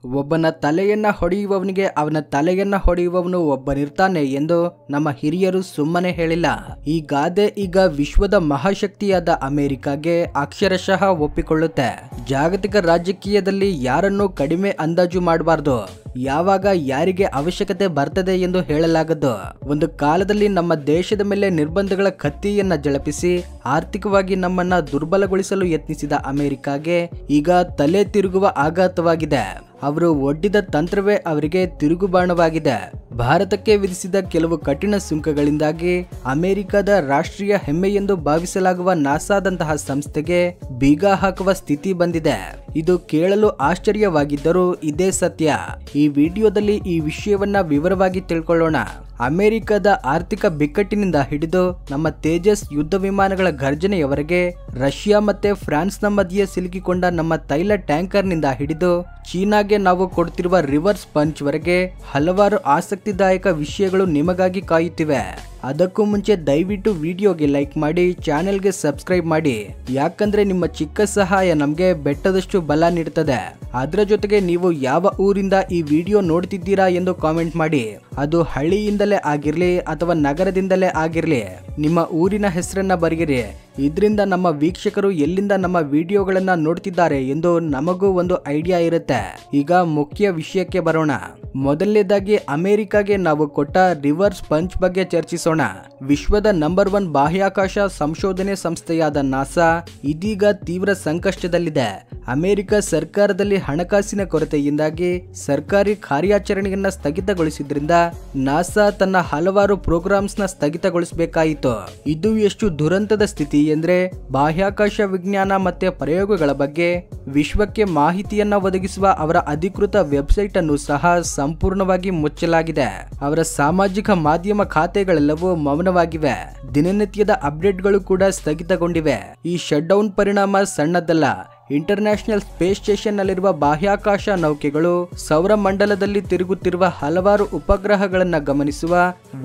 ಒಬ್ಬನ ತಲೆಯನ್ನ ಹೊಡೆಯುವವನಿಗೆ ಅವನ ತಲೆಯನ್ನ ಹೊಡೆಯುವವನು ಒಬ್ಬನಿರ್ತಾನೆ ಎಂದು ನಮ್ಮ ಹಿರಿಯರು ಸುಮ್ಮನೆ ಹೇಳಿಲ್ಲ. ಈ ಗಾದೆ ಈಗ ವಿಶ್ವದ ಮಹಾಶಕ್ತಿಯಾದ ಅಮೆರಿಕಾಗೆ ಅಕ್ಷರಶಃ ಒಪ್ಪಿಕೊಳ್ಳುತ್ತೆ. ಜಾಗತಿಕ ರಾಜಕೀಯದಲ್ಲಿ ಯಾರನ್ನೂ ಕಡಿಮೆ ಅಂದಾಜು ಮಾಡಬಾರ್ದು. ಯಾವಾಗ ಯಾರಿಗೆ ಅವಶ್ಯಕತೆ ಬರ್ತದೆ ಎಂದು ಹೇಳಲಾಗದು. ಒಂದು ಕಾಲದಲ್ಲಿ ನಮ್ಮ ದೇಶದ ಮೇಲೆ ನಿರ್ಬಂಧಗಳ ಕತ್ತಿಯನ್ನ ಜಳಪಿಸಿ ಆರ್ಥಿಕವಾಗಿ ನಮ್ಮನ್ನ ದುರ್ಬಲಗೊಳಿಸಲು ಯತ್ನಿಸಿದ ಅಮೆರಿಕಾಗೆ ಈಗ ತಲೆ ತಿರುಗುವ ಆಘಾತವಾಗಿದೆ. ಅವರು ಒಡ್ಡಿದ ತಂತ್ರವೇ ಅವರಿಗೆ ತಿರುಗುಬಾಣವಾಗಿದೆ. ಭಾರತಕ್ಕೆ ವಿಧಿಸಿದ ಕೆಲವು ಕಠಿಣ ಸುಂಕಗಳಿಂದಾಗಿ ಅಮೆರಿಕದ ರಾಷ್ಟ್ರೀಯ ಹೆಮ್ಮೆ ಎಂದು ಭಾವಿಸಲಾಗುವ ನಾಸಾದಂತಹ ಸಂಸ್ಥೆಗೆ ಬೀಗ ಹಾಕುವ ಸ್ಥಿತಿ ಬಂದಿದೆ. ಇದು ಕೇಳಲು ಆಶ್ಚರ್ಯವಾಗಿದ್ದರೂ ಇದೇ ಸತ್ಯ. ಈ ವಿಡಿಯೋದಲ್ಲಿ ಈ ವಿಷಯವನ್ನ ವಿವರವಾಗಿ ತಿಳ್ಕೊಳ್ಳೋಣ. ಅಮೆರಿಕದ ಆರ್ಥಿಕ ಬಿಕ್ಕಟ್ಟಿನಿಂದ ಹಿಡಿದು ನಮ್ಮ ತೇಜಸ್ ಯುದ್ಧ ವಿಮಾನಗಳ ಘರ್ಜನೆಯವರೆಗೆ, ರಷ್ಯಾ ಮತ್ತೆ ಫ್ರಾನ್ಸ್ನ ಮಧ್ಯೆ ಸಿಲುಕಿಕೊಂಡ ನಮ್ಮ ತೈಲ ಟ್ಯಾಂಕರ್ನಿಂದ ಹಿಡಿದು ಚೀನಾಗೆ ನಾವು ಕೊಡ್ತಿರುವ ರಿವರ್ಸ್ ಪಂಚ್ ವರೆಗೆ ಹಲವಾರು ಆಸಕ್ತಿದಾಯಕ ವಿಷಯಗಳು ನಿಮಗಾಗಿ ಕಾಯುತ್ತಿವೆ. ಅದಕ್ಕೂ ಮುಂಚೆ ದಯವಿಟ್ಟು ವಿಡಿಯೋಗೆ ಲೈಕ್ ಮಾಡಿ, ಚಾನೆಲ್ಗೆ ಸಬ್ಸ್ಕ್ರೈಬ್ ಮಾಡಿ. ಯಾಕಂದ್ರೆ ನಿಮ್ಮ ಚಿಕ್ಕ ಸಹಾಯ ನಮ್ಗೆ ಬೆಟ್ಟದಷ್ಟು ಬಲ ನೀಡುತ್ತದೆ. ಅದರ ಜೊತೆಗೆ ನೀವು ಯಾವ ಊರಿಂದ ಈ ವಿಡಿಯೋ ನೋಡ್ತಿದ್ದೀರಾ ಎಂದು ಕಾಮೆಂಟ್ ಮಾಡಿ. ಅದು ಹಳ್ಳಿಯಿಂದಲೇ ಆಗಿರ್ಲಿ ಅಥವಾ ನಗರದಿಂದಲೇ ಆಗಿರ್ಲಿ, ನಿಮ್ಮ ಊರಿನ ಹೆಸರನ್ನ ಬರೆಯಿರಿ. ಇದರಿಂದ ನಮ್ಮ ವೀಕ್ಷಕರು ಎಲ್ಲಿಂದ ನಮ್ಮ ವಿಡಿಯೋಗಳನ್ನ ನೋಡ್ತಿದ್ದಾರೆ ಎಂದು ನಮಗೂ ಒಂದು ಐಡಿಯಾ ಇರುತ್ತೆ. ಈಗ ಮುಖ್ಯ ವಿಷಯಕ್ಕೆ ಬರೋಣ. ಮೊದಲನೇದಾಗಿ ಅಮೆರಿಕಾಗೆ ನಾವು ಕೊಟ್ಟ ರಿವರ್ಸ್ ಪಂಚ್ ಬಗ್ಗೆ ಚರ್ಚಿಸೋಣ. ವಿಶ್ವದ ನಂಬರ್ 1 ಬಾಹ್ಯಾಕಾಶ ಸಂಶೋಧನೆ ಸಂಸ್ಥೆಯಾದ ನಾಸಾ ಇದೀಗ ತೀವ್ರ ಸಂಕಷ್ಟದಲ್ಲಿದೆ. ಅಮೆರಿಕ ಸರ್ಕಾರದಲ್ಲಿ ಹಣಕಾಸಿನ ಕೊರತೆಯಿಂದಾಗಿ ಸರ್ಕಾರಿ ಕಾರ್ಯಾಚರಣೆಯನ್ನ ಸ್ಥಗಿತಗೊಳಿಸಿದ್ರಿಂದ ನಾಸಾ ತನ್ನ ಹಲವಾರು ಪ್ರೋಗ್ರಾಮ್ಸ್ ನ ಸ್ಥಗಿತಗೊಳಿಸಬೇಕಾಯಿತು. ಇದು ಎಷ್ಟು ದುರಂತದ ಸ್ಥಿತಿ ಎಂದ್ರೆ, ಬಾಹ್ಯಾಕಾಶ ವಿಜ್ಞಾನ ಮತ್ತೆ ಪ್ರಯೋಗಗಳ ಬಗ್ಗೆ ವಿಶ್ವಕ್ಕೆ ಮಾಹಿತಿಯನ್ನ ಒದಗಿಸುವ ಅವರ ಅಧಿಕೃತ ವೆಬ್ಸೈಟ್ ಅನ್ನು ಸಹ ಸಂಪೂರ್ಣವಾಗಿ ಮುಚ್ಚಲಾಗಿದೆ. ಅವರ ಸಾಮಾಜಿಕ ಮಾಧ್ಯಮ ಖಾತೆಗಳೆಲ್ಲವೂ ಮೌನವಾಗಿವೆ. ದಿನನಿತ್ಯದ ಅಪ್ಡೇಟ್ಗಳು ಕೂಡ ಸ್ಥಗಿತಗೊಂಡಿವೆ. ಈ ಶಟ್ ಡೌನ್ ಪರಿಣಾಮ ಸಣ್ಣದಲ್ಲ. ಇಂಟರ್ನ್ಯಾಷನಲ್ ಸ್ಪೇಸ್ ಸ್ಟೇಷನ್ ನಲ್ಲಿರುವ ಬಾಹ್ಯಾಕಾಶ ನೌಕೆಗಳು ಸೌರಮಂಡಲದಲ್ಲಿ ತಿರುಗುತ್ತಿರುವ ಹಲವಾರು ಉಪಗ್ರಹಗಳನ್ನು ಗಮನಿಸುವ,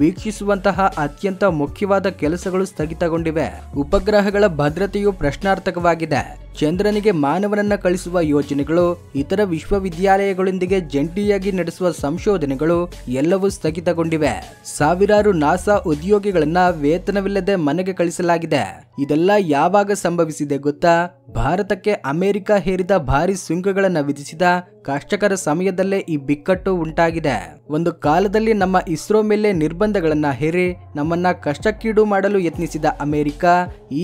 ವೀಕ್ಷಿಸುವಂತಹ ಅತ್ಯಂತ ಮುಖ್ಯವಾದ ಕೆಲಸಗಳು ಸ್ಥಗಿತಗೊಂಡಿವೆ. ಉಪಗ್ರಹಗಳ ಭದ್ರತೆಯು ಪ್ರಶ್ನಾರ್ಥಕವಾಗಿದೆ. ಚಂದ್ರನಿಗೆ ಮಾನವನನ್ನ ಕಳಿಸುವ ಯೋಜನೆಗಳು, ಇತರ ವಿಶ್ವವಿದ್ಯಾಲಯಗಳೊಂದಿಗೆ ಜಂಟಿಯಾಗಿ ನಡೆಸುವ ಸಂಶೋಧನೆಗಳು ಎಲ್ಲವೂ ಸ್ಥಗಿತಗೊಂಡಿವೆ. ಸಾವಿರಾರು ನಾಸಾ ಉದ್ಯೋಗಿಗಳನ್ನ ವೇತನವಿಲ್ಲದೆ ಮನೆಗೆ ಕಳಿಸಲಾಗಿದೆ. ಇದೆಲ್ಲ ಯಾವಾಗ ಸಂಭವಿಸಿದೆ ಗೊತ್ತಾ? ಭಾರತಕ್ಕೆ ಅಮೆರಿಕ ಹೇರಿದ ಭಾರಿ ಸುಂಕಗಳನ್ನು ವಿಧಿಸಿದ ಕಷ್ಟಕರ ಸಮಯದಲ್ಲೇ ಈ ಬಿಕ್ಕಟ್ಟು ಉಂಟಾಗಿದೆ. ಒಂದು ಕಾಲದಲ್ಲಿ ನಮ್ಮ ಇಸ್ರೋ ಮೇಲೆ ನಿರ್ಬಂಧಗಳನ್ನ ಹೇರಿ ನಮ್ಮನ್ನ ಕಷ್ಟಕ್ಕೀಡು ಮಾಡಲು ಯತ್ನಿಸಿದ ಅಮೆರಿಕ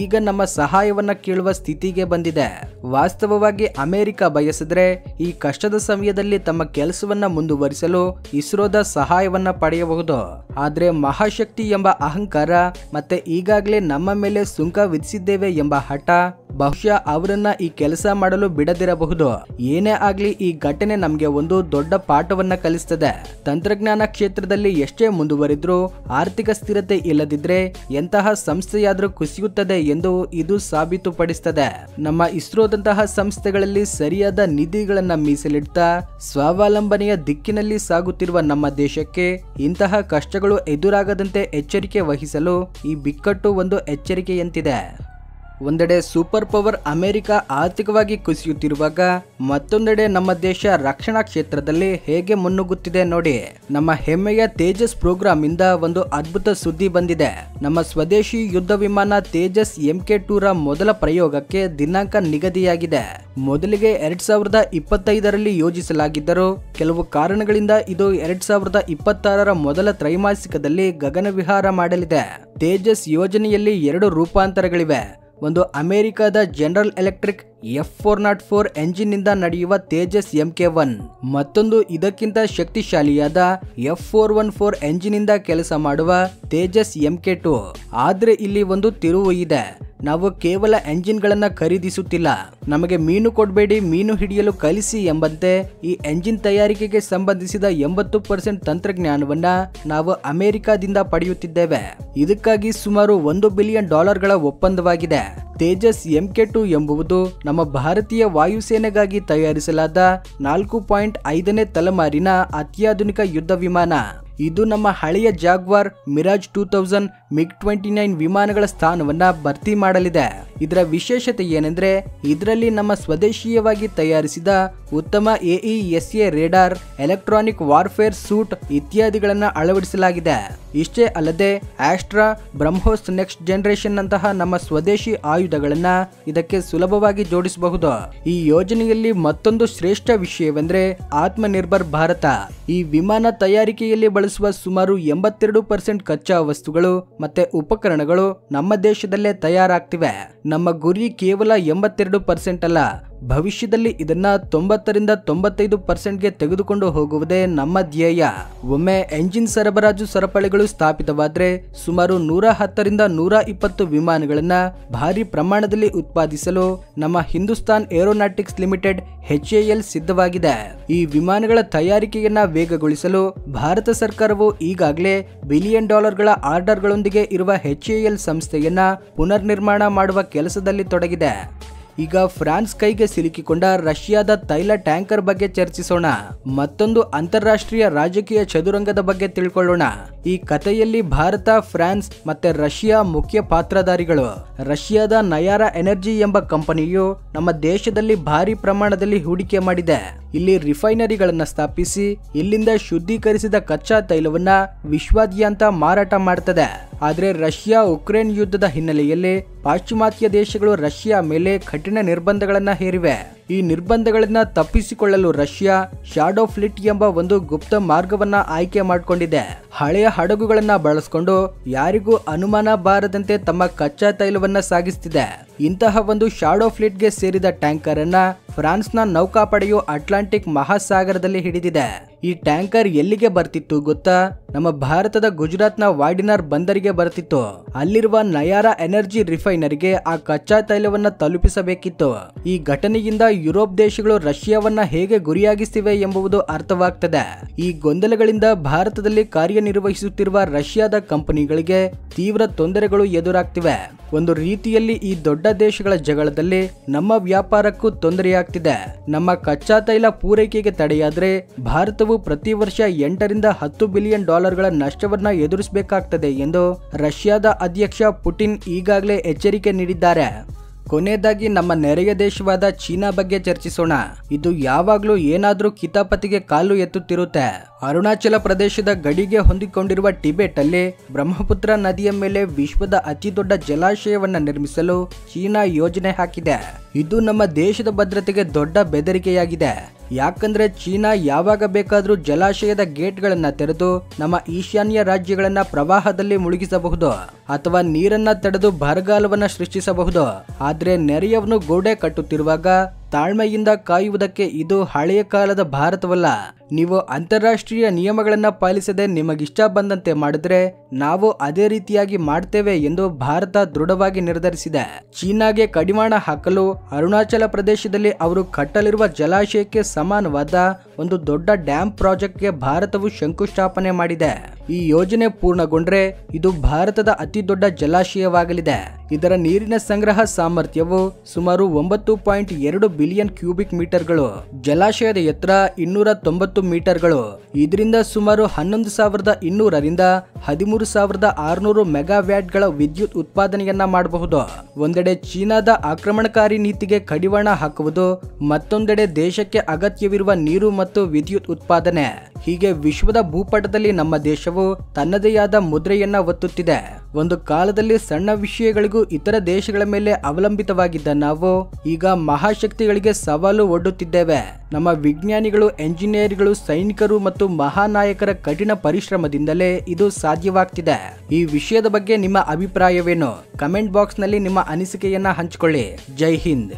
ಈಗ ನಮ್ಮ ಸಹಾಯವನ್ನ ಕೇಳುವ ಸ್ಥಿತಿಗೆ ಬಂದಿದೆ. ವಾಸ್ತವವಾಗಿ ಅಮೆರಿಕ ಬಯಸಿದ್ರೆ ಈ ಕಷ್ಟದ ಸಮಯದಲ್ಲಿ ತಮ್ಮ ಕೆಲಸವನ್ನ ಮುಂದುವರಿಸಲು ಇಸ್ರೋದ ಸಹಾಯವನ್ನ ಪಡೆಯಬಹುದು. ಆದ್ರೆ ಮಹಾಶಕ್ತಿ ಎಂಬ ಅಹಂಕಾರ ಮತ್ತೆ ಈಗಾಗಲೇ ನಮ್ಮ ಮೇಲೆ ಸುಂಕ ವಿಧಿಸಿದ್ದೇವೆ ಎಂಬ ಹಠ ಬಹುಶಃ ಅವರನ್ನ ಈ ಕೆಲಸ ಮಾಡಲು ಬಿಡದಿರಬಹುದು. ಏನೇ ಆಗ್ಲಿ, ಈ ಘಟನೆ ನಮ್ಗೆ ಒಂದು ದೊಡ್ಡ ಪಾಠವನ್ನ ಕಲಿಸ್ತದೆ. ತಂತ್ರಜ್ಞಾನ ಕ್ಷೇತ್ರದಲ್ಲಿ ಎಷ್ಟೇ ಮುಂದುವರಿದ್ರೂ ಆರ್ಥಿಕ ಸ್ಥಿರತೆ ಇಲ್ಲದಿದ್ರೆ ಎಂತಹ ಸಂಸ್ಥೆಯಾದ್ರೂ ಕುಸಿಯುತ್ತದೆ ಎಂದು ಇದು ಸಾಬೀತುಪಡಿಸುತ್ತದೆ. ನಮ್ಮ ಇಸ್ರೋದಂತಹ ಸಂಸ್ಥೆಗಳಲ್ಲಿ ಸರಿಯಾದ ನಿಧಿಗಳನ್ನ ಮೀಸಲಿಡ್ತಾ ಸ್ವಾವಲಂಬನೆಯ ದಿಕ್ಕಿನಲ್ಲಿ ಸಾಗುತ್ತಿರುವ ನಮ್ಮ ದೇಶಕ್ಕೆ ಇಂತಹ ಕಷ್ಟಗಳು ಎದುರಾಗದಂತೆ ಎಚ್ಚರಿಕೆ ವಹಿಸಲು ಈ ಬಿಕ್ಕಟ್ಟು ಒಂದು ಎಚ್ಚರಿಕೆಯಂತಿದೆ. ಒಂದೆಡೆ ಸೂಪರ್ ಪವರ್ ಅಮೆರಿಕ ಆರ್ಥಿಕವಾಗಿ ಕುಸಿಯುತ್ತಿರುವಾಗ, ಮತ್ತೊಂದೆಡೆ ನಮ್ಮ ದೇಶ ರಕ್ಷಣಾ ಕ್ಷೇತ್ರದಲ್ಲಿ ಹೇಗೆ ಮುನ್ನುಗ್ಗುತ್ತಿದೆ ನೋಡಿ. ನಮ್ಮ ಹೆಮ್ಮೆಯ ತೇಜಸ್ ಪ್ರೋಗ್ರಾಂ ಇಂದ ಒಂದು ಅದ್ಭುತ ಸುದ್ದಿ ಬಂದಿದೆ. ನಮ್ಮ ಸ್ವದೇಶಿ ಯುದ್ಧ ವಿಮಾನ ತೇಜಸ್ MK2 ರ ಮೊದಲ ಪ್ರಯೋಗಕ್ಕೆ ದಿನಾಂಕ ನಿಗದಿಯಾಗಿದೆ. ಮೊದಲಿಗೆ 2025ರಲ್ಲಿ ಯೋಜಿಸಲಾಗಿದ್ದರೂ ಕೆಲವು ಕಾರಣಗಳಿಂದ ಇದು 2026ರ ಮೊದಲ ತ್ರೈಮಾಸಿಕದಲ್ಲಿ ಗಗನವಿಹಾರ ಮಾಡಲಿದೆ. ತೇಜಸ್ ಯೋಜನೆಯಲ್ಲಿ 2 ರೂಪಾಂತರಗಳಿವೆ. ಒಂದು ಅಮೆರಿಕದ ಜನರಲ್ ಎಲೆಕ್ಟ್ರಿಕ್ F404 ಎಂಜಿನ್ ನಿಂದ ನಡೆಯುವ ತೇಜಸ್ MK1, ಮತ್ತೊಂದು ಇದಕ್ಕಿಂತ ಶಕ್ತಿಶಾಲಿಯಾದ F414 ಎಂಜಿನ್ ನಿಂದ ಕೆಲಸ ಮಾಡುವ ತೇಜಸ್ MK2. ಆದ್ರೆ ಇಲ್ಲಿ ಒಂದು ತಿರುವು ಇದೆ. ನಾವು ಕೇವಲ ಎಂಜಿನ್ ಗಳನ್ನ ಖರೀದಿಸುತ್ತಿಲ್ಲ, ನಮಗೆ ಮೀನು ಕೊಡಬೇಡಿ ಮೀನು ಹಿಡಿಯಲು ಕಲಿಸಿ ಎಂಬಂತೆ ಈ ಎಂಜಿನ್ ತಯಾರಿಕೆಗೆ ಸಂಬಂಧಿಸಿದ 80% ತಂತ್ರಜ್ಞಾನವನ್ನ ನಾವು ಅಮೆರಿಕದಿಂದ ಪಡೆಯುತ್ತಿದ್ದೇವೆ. ಇದಕ್ಕಾಗಿ ಸುಮಾರು $1 ಬಿಲಿಯನ್ ಒಪ್ಪಂದವಾಗಿದೆ. ತೇಜಸ್ MK2 ಎಂಬುದು ನಮ್ಮ ಭಾರತೀಯ ವಾಯುಸೇನೆಗಾಗಿ ತಯಾರಿಸಲಾದ 4.5ನೇ ತಲೆಮಾರಿನ ಅತ್ಯಾಧುನಿಕ ಯುದ್ಧ ವಿಮಾನ. ಇದು ನಮ್ಮ ಹಳೆಯ ಜಾಗ್ವಾರ್, ಮಿರಾಜ್ 2000, MiG-29 ವಿಮಾನಗಳ ಸ್ಥಾನವನ್ನ ಭರ್ತಿ ಮಾಡಲಿದೆ. ಇದರ ವಿಶೇಷತೆ ಏನೆಂದ್ರೆ ಇದರಲ್ಲಿ ನಮ್ಮ ಸ್ವದೇಶೀಯವಾಗಿ ತಯಾರಿಸಿದ ಉತ್ತಮ AESA radar, electronic warfare suite ಇತ್ಯಾದಿಗಳನ್ನ ಅಳವಡಿಸಲಾಗಿದೆ. ಇಷ್ಟೇ ಅಲ್ಲದೆ ಆಸ್ಟ್ರಾ, ಬ್ರಹ್ಮೋಸ್ ನೆಕ್ಸ್ಟ್ ಜನರೇಷನ್ ನಂತಹ ನಮ್ಮ ಸ್ವದೇಶಿ ಆಯುಧಗಳನ್ನ ಇದಕ್ಕೆ ಸುಲಭವಾಗಿ ಜೋಡಿಸಬಹುದು. ಈ ಯೋಜನೆಯಲ್ಲಿ ಮತ್ತೊಂದು ಶ್ರೇಷ್ಠ ವಿಷಯವೆಂದ್ರೆ ಆತ್ಮನಿರ್ಭರ್ ಭಾರತ. ಈ ವಿಮಾನ ತಯಾರಿಕೆಯಲ್ಲಿ ಬಳಸುವ ಸುಮಾರು 82% ಕಚ್ಚಾ ವಸ್ತುಗಳು ಮತ್ತೆ ಉಪಕರಣಗಳು ನಮ್ಮ ದೇಶದಲ್ಲೇ ತಯಾರಾಗ್ತಿವೆ. ನಮ್ಮ ಗುರಿ ಕೇವಲ 82% ಅಲ್ಲ, ಭವಿಷ್ಯದಲ್ಲಿ ಇದನ್ನ 90-95%ಗೆ ತೆಗೆದುಕೊಂಡು ಹೋಗುವುದೇ ನಮ್ಮ ಧ್ಯೇಯ. ಒಮ್ಮೆ ಎಂಜಿನ್ ಸರಬರಾಜು ಸರಪಳಿಗಳು ಸ್ಥಾಪಿತವಾದ್ರೆ ಸುಮಾರು 110-120 ವಿಮಾನಗಳನ್ನ ಭಾರಿ ಪ್ರಮಾಣದಲ್ಲಿ ಉತ್ಪಾದಿಸಲು ನಮ್ಮ ಹಿಂದೂಸ್ತಾನ್ ಏರೋನಾಟಿಕ್ಸ್ ಲಿಮಿಟೆಡ್ HAL ಸಿದ್ಧವಾಗಿದೆ. ಈ ವಿಮಾನಗಳ ತಯಾರಿಕೆಯನ್ನ ವೇಗಗೊಳಿಸಲು ಭಾರತ ಸರ್ಕಾರವು ಈಗಾಗಲೇ $ಬಿಲಿಯನ್ ಆರ್ಡರ್ಗಳೊಂದಿಗೆ ಇರುವ HAL ಸಂಸ್ಥೆಯನ್ನ ಪುನರ್ ನಿರ್ಮಾಣ ಮಾಡುವ ಕೆಲಸದಲ್ಲಿ ತೊಡಗಿದೆ. ಈಗ ಫ್ರಾನ್ಸ್ ಕೈಗೆ ಸಿಲುಕಿಕೊಂಡ ರಷ್ಯಾದ ತೈಲ ಟ್ಯಾಂಕರ್ ಬಗ್ಗೆ ಚರ್ಚಿಸೋಣ. ಮತ್ತೊಂದು ಅಂತಾರಾಷ್ಟ್ರೀಯ ರಾಜಕೀಯ ಚದುರಂಗದ ಬಗ್ಗೆ ತಿಳ್ಕೊಳ್ಳೋಣ. ಈ ಕಥೆಯಲ್ಲಿ ಭಾರತ, ಫ್ರಾನ್ಸ್ ಮತ್ತೆ ರಷ್ಯಾ ಮುಖ್ಯ ಪಾತ್ರಧಾರಿಗಳು. ರಷ್ಯಾದ ನಯಾರಾ ಎನರ್ಜಿ ಎಂಬ ಕಂಪನಿಯು ನಮ್ಮ ದೇಶದಲ್ಲಿ ಭಾರಿ ಪ್ರಮಾಣದಲ್ಲಿ ಹೂಡಿಕೆ ಮಾಡಿದೆ. ಇಲ್ಲಿ ರಿಫೈನರಿಗಳನ್ನ ಸ್ಥಾಪಿಸಿ ಇಲ್ಲಿಂದ ಶುದ್ಧೀಕರಿಸಿದ ಕಚ್ಚಾ ತೈಲವನ್ನ ವಿಶ್ವಾದ್ಯಂತ ಮಾರಾಟ ಮಾಡ್ತದೆ. ಆದ್ರೆ ರಷ್ಯಾ ಉಕ್ರೇನ್ ಯುದ್ಧದ ಹಿನ್ನೆಲೆಯಲ್ಲಿ ಪಾಶ್ಚಿಮಾತ್ಯ ದೇಶಗಳು ರಷ್ಯಾ ಮೇಲೆ ಕಠಿಣ ನಿರ್ಬಂಧಗಳನ್ನ ಹೇರಿವೆ. ಈ ನಿರ್ಬಂಧಗಳನ್ನ ತಪ್ಪಿಸಿಕೊಳ್ಳಲು ರಷ್ಯಾ ಶಾಡೋ ಫ್ಲೀಟ್ ಎಂಬ ಒಂದು ಗುಪ್ತ ಮಾರ್ಗವನ್ನ ಆಯ್ಕೆ ಮಾಡಿಕೊಂಡಿದೆ. ಹಳೆಯ ಹಡಗುಗಳನ್ನ ಬಳಸಿಕೊಂಡು ಯಾರಿಗೂ ಅನುಮಾನ ಬಾರದಂತೆ ತಮ್ಮ ಕಚ್ಚಾ ತೈಲವನ್ನ ಸಾಗಿಸ್ತಿದೆ. ಇಂತಹ ಒಂದು ಶಾಡೋ ಫ್ಲೀಟ್ಗೆ ಸೇರಿದ ಟ್ಯಾಂಕರ್ ಅನ್ನ ಫ್ರಾನ್ಸ್ನ ನೌಕಾಪಡೆಯು ಅಟ್ಲಾಂಟಿಕ್ ಮಹಾಸಾಗರದಲ್ಲಿ ಹಿಡಿದಿದೆ. ಈ ಟ್ಯಾಂಕರ್ ಎಲ್ಲಿಗೆ ಬರ್ತಿತ್ತು ಗೊತ್ತಾ? ನಮ್ಮ ಭಾರತದ ಗುಜರಾತ್ನ ವಾಡಿನಾರ್ ಬಂದರಿಗೆ ಬರ್ತಿತ್ತು. ಅಲ್ಲಿರುವ ನಯಾರಾ ಎನರ್ಜಿ ರಿಫೈನರಿಗೆ ಆ ಕಚ್ಚಾ ತೈಲವನ್ನ ತಲುಪಿಸಬೇಕಿತ್ತು. ಈ ಘಟನೆಯಿಂದ ಯುರೋಪ್ ದೇಶಗಳು ರಷ್ಯಾವನ್ನ ಹೇಗೆ ಗುರಿಯಾಗಿಸ್ತಿವೆ ಎಂಬುದು ಅರ್ಥವಾಗ್ತದೆ. ಈ ಗೊಂದಲಗಳಿಂದ ಭಾರತದಲ್ಲಿ ಕಾರ್ಯನಿರ್ವಹಿಸುತ್ತಿರುವ ರಷ್ಯಾದ ಕಂಪನಿಗಳಿಗೆ ತೀವ್ರ ತೊಂದರೆಗಳು ಎದುರಾಗ್ತಿವೆ. ಒಂದು ರೀತಿಯಲ್ಲಿ ಈ ದೊಡ್ಡ ದೇಶಗಳ ಜಗಳದಲ್ಲಿ ನಮ್ಮ ವ್ಯಾಪಾರಕ್ಕೂ ತೊಂದರೆಯಾಗ್ತಿದೆ. ನಮ್ಮ ಕಚ್ಚಾ ತೈಲ ಪೂರೈಕೆಗೆ ತಡೆಯಾದ್ರೆ ಭಾರತವು ಪ್ರತಿ ವರ್ಷ $8-10 ಬಿಲಿಯನ್ ನಷ್ಟವನ್ನ ಎದುರಿಸಬೇಕಾಗ್ತದೆ ಎಂದು ರಷ್ಯಾದ ಅಧ್ಯಕ್ಷ ಪುಟಿನ್ ಈಗಾಗಲೇ ಎಚ್ಚರಿಕೆ ನೀಡಿದ್ದಾರೆ. ಕೊನೆಯದಾಗಿ ನಮ್ಮ ನೆರೆಯ ದೇಶವಾದ ಚೀನಾ ಬಗ್ಗೆ ಚರ್ಚಿಸೋಣ. ಇದು ಯಾವಾಗ್ಲೂ ಏನಾದ್ರೂ ಕಿತಾಪತಿಗೆ ಕಾಲು ಎತ್ತುತ್ತಿರುತ್ತೆ. ಅರುಣಾಚಲ ಪ್ರದೇಶದ ಗಡಿಗೆ ಹೊಂದಿಕೊಂಡಿರುವ ಟಿಬೆಟ್ ಅಲ್ಲಿ ಬ್ರಹ್ಮಪುತ್ರ ನದಿಯ ಮೇಲೆ ವಿಶ್ವದ ಅತಿ ದೊಡ್ಡ ಜಲಾಶಯವನ್ನ ನಿರ್ಮಿಸಲು ಚೀನಾ ಯೋಜನೆ ಹಾಕಿದೆ. ಇದು ನಮ್ಮ ದೇಶದ ಭದ್ರತೆಗೆ ದೊಡ್ಡ ಬೆದರಿಕೆಯಾಗಿದೆ. ಯಾಕಂದ್ರೆ ಚೀನಾ ಯಾವಾಗ ಬೇಕಾದ್ರೂ ಜಲಾಶಯದ ಗೇಟ್ಗಳನ್ನ ತೆರೆದು ನಮ್ಮ ಈಶಾನ್ಯ ರಾಜ್ಯಗಳನ್ನ ಪ್ರವಾಹದಲ್ಲಿ ಮುಳುಗಿಸಬಹುದು ಅಥವಾ ನೀರನ್ನ ತಡೆದು ಬರಗಾಲವನ್ನ ಸೃಷ್ಟಿಸಬಹುದು. ಆದ್ರೆ ನೆರೆಯವನು ಗೋಡೆ ಕಟ್ಟುತ್ತಿರುವಾಗ ತಾಳ್ಮೆಯಿಂದ ಕಾಯುವುದಕ್ಕೆ ಇದು ಹಳೆಯ ಕಾಲದ ಭಾರತವಲ್ಲ. ನೀವು ಅಂತಾರಾಷ್ಟ್ರೀಯ ನಿಯಮಗಳನ್ನ ಪಾಲಿಸದೆ ನಿಮಗಿಷ್ಟ ಬಂದಂತೆ ಮಾಡಿದ್ರೆ ನಾವು ಅದೇ ರೀತಿಯಾಗಿ ಮಾಡ್ತೇವೆ ಎಂದು ಭಾರತ ದೃಢವಾಗಿ ನಿರ್ಧರಿಸಿದೆ. ಚೀನಾಗೆ ಕಡಿವಾಣ ಹಾಕಲು ಅರುಣಾಚಲ ಪ್ರದೇಶದಲ್ಲಿ ಅವರು ಕಟ್ಟಲಿರುವ ಜಲಾಶಯಕ್ಕೆ ಸಮಾನವಾದ ಒಂದು ದೊಡ್ಡ ಡ್ಯಾಮ್ ಪ್ರಾಜೆಕ್ಟ್ಗೆ ಭಾರತವು ಶಂಕುಸ್ಥಾಪನೆ ಮಾಡಿದೆ. ಈ ಯೋಜನೆ ಪೂರ್ಣಗೊಂಡ್ರೆ ಇದು ಭಾರತದ ಅತಿ ದೊಡ್ಡ ಜಲಾಶಯವಾಗಲಿದೆ. ಇದರ ನೀರಿನ ಸಂಗ್ರಹ ಸಾಮರ್ಥ್ಯವು ಸುಮಾರು 9.2 ಬಿಲಿಯನ್ ಕ್ಯೂಬಿಕ್ ಮೀಟರ್ಗಳು. ಜಲಾಶಯದ ಎತ್ತರ 290 ಮೀಟರ್ಗಳು. ಇದರಿಂದ ಸುಮಾರು 11,200ರಿಂದ 13,600 ಮೆಗಾವ್ಯಾಟ್ಗಳ ವಿದ್ಯುತ್ ಉತ್ಪಾದನೆಯನ್ನ ಮಾಡಬಹುದು. ಒಂದೆಡೆ ಚೀನಾದ ಆಕ್ರಮಣಕಾರಿ ನೀತಿಗೆ ಕಡಿವಾಣ ಹಾಕುವುದು, ಮತ್ತೊಂದೆಡೆ ದೇಶಕ್ಕೆ ಅಗತ್ಯವಿರುವ ನೀರು ಮತ್ತು ವಿದ್ಯುತ್ ಉತ್ಪಾದನೆ. ಹೀಗೆ ವಿಶ್ವದ ಭೂಪಟದಲ್ಲಿ ನಮ್ಮ ದೇಶವು ತನ್ನದೇ ಆದ ಮುದ್ರೆಯನ್ನ ಒತ್ತುತ್ತಿದೆ. ಒಂದು ಕಾಲದಲ್ಲಿ ಸಣ್ಣ ವಿಷಯಗಳಿಗೂ ಇತರ ದೇಶಗಳ ಮೇಲೆ ಅವಲಂಬಿತವಾಗಿದ್ದ ನಾವು ಈಗ ಮಹಾಶಕ್ತಿಗಳಿಗೆ ಸವಾಲು ಒಡ್ಡುತ್ತಿದ್ದೇವೆ. ನಮ್ಮ ವಿಜ್ಞಾನಿಗಳು, ಎಂಜಿನಿಯರ್ಗಳು, ಸೈನಿಕರು ಮತ್ತು ಮಹಾನಾಯಕರ ಕಠಿಣ ಪರಿಶ್ರಮದಿಂದಲೇ ಇದು ಸಾಧ್ಯವಾಗ್ತಿದೆ. ಈ ವಿಷಯದ ಬಗ್ಗೆ ನಿಮ್ಮ ಅಭಿಪ್ರಾಯವೇನು? ಕಮೆಂಟ್ ಬಾಕ್ಸ್ ನಲ್ಲಿ ನಿಮ್ಮ ಅನಿಸಿಕೆಯನ್ನ ಹಂಚಿಕೊಳ್ಳಿ. ಜೈ ಹಿಂದ್.